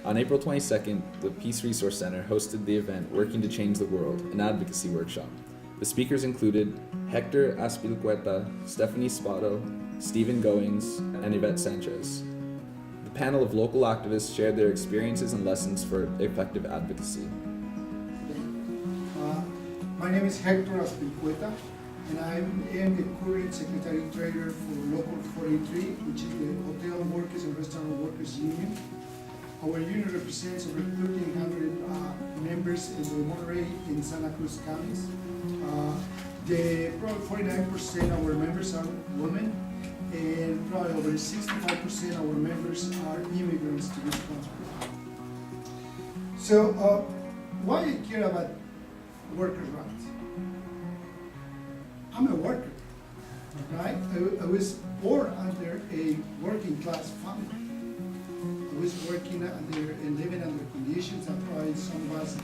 On April 22nd, the Peace Resource Center hosted the event Working to Change the World, an advocacy workshop. The speakers included Hector Aspilcueta, Stephanie Spotto, Stephen Goings, and Yvette Sanchez. The panel of local activists shared their experiences and lessons for effective advocacy. My name is Hector Aspilcueta, and I am the current Secretary-Treasurer for Local 43, which is the Hotel Workers and Restaurant Workers Union. Our union represents over 1,300 members in the Monterey and Santa Cruz counties. Probably 49% of our members are women, and probably over 65% of our members are immigrants to this country. So, why I care about workers' rights? I'm a worker, right? I was born under a working class family. I was working under and living under conditions that probably some of us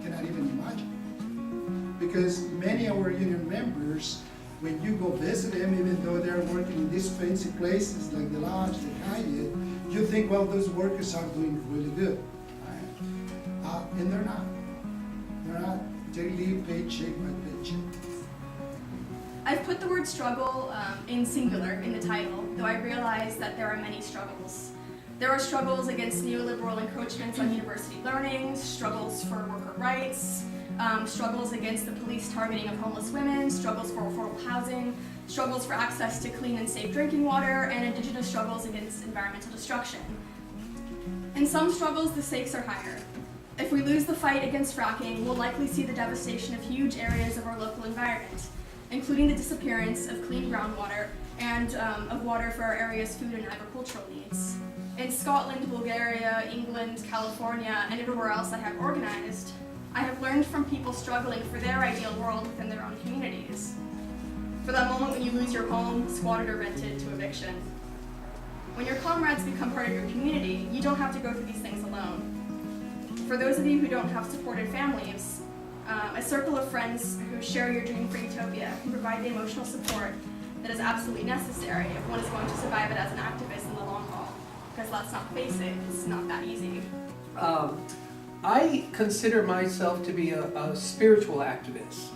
cannot even imagine. Because many of our union members, when you go visit them, even though they're working in these fancy places like the Lodge, the Hyatt, you think, well, those workers are doing really good, right? And they're not. They're not. They live paycheck by paycheck. I've put the word struggle in singular in the title, though I realize that there are many struggles. There are struggles against neoliberal encroachments on university learning, struggles for worker rights, struggles against the police targeting of homeless women, struggles for affordable housing, struggles for access to clean and safe drinking water, and indigenous struggles against environmental destruction. In some struggles, the stakes are higher. If we lose the fight against fracking, we'll likely see the devastation of huge areas of our local environment, including the disappearance of clean groundwater and of water for our area's food and agricultural needs. In Scotland, Bulgaria, England, California, and everywhere else I have organized, I have learned from people struggling for their ideal world within their own communities. For that moment when you lose your home, squatted or rented, to eviction. When your comrades become part of your community, you don't have to go through these things alone. For those of you who don't have supported families, a circle of friends who share your dream for utopia can provide the emotional support that is absolutely necessary if one is going to survive it as an activist in the long haul. Because let's not face it, it's not that easy. I consider myself to be a spiritual activist.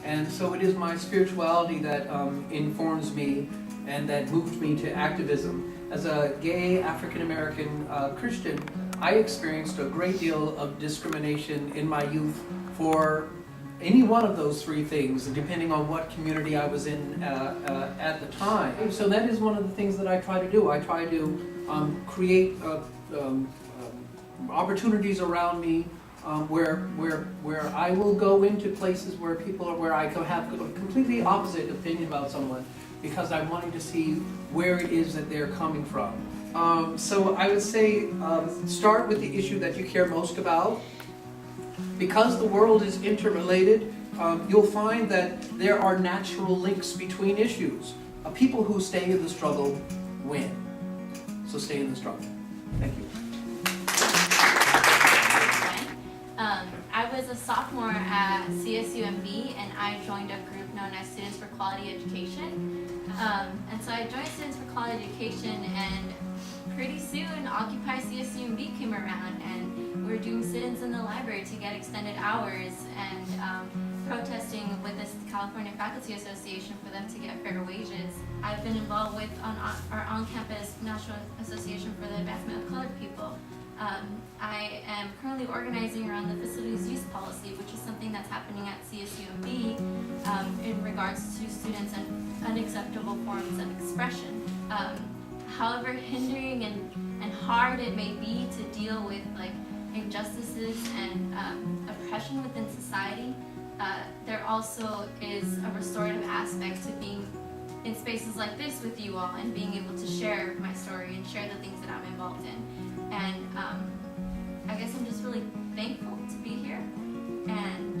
And so it is my spirituality that informs me and that moved me to activism. As a gay African-American Christian, I experienced a great deal of discrimination in my youth for any one of those three things, depending on what community I was in at the time. So that is one of the things that I try to do. I try to create opportunities around me where I will go into places where people are, where I can have a completely opposite opinion about someone, because I'm wanting to see where it is that they're coming from. So I would say start with the issue that you care most about. Because the world is interrelated, you'll find that there are natural links between issues. People who stay in the struggle win. So stay in the struggle. Thank you. I was a sophomore at CSUMB, and I joined a group known as Students for Quality Education. And so I joined Students for Quality Education, and pretty soon Occupy CSUMB came around, and we were doing sit-ins in the library to get extended hours, and protesting with the California Faculty Association for them to get fair wages. I've been involved with our on-campus National Association for the Advancement of Colored People. I am currently organizing around the facilities use policy, which is something that's happening at CSUMB in regards to students and unacceptable forms of expression. However hindering and hard it may be to deal with like injustices and oppression within society, there also is a restorative aspect to being in spaces like this with you all and being able to share my story and share the things that I'm involved in. And I guess I'm just really thankful to be here, and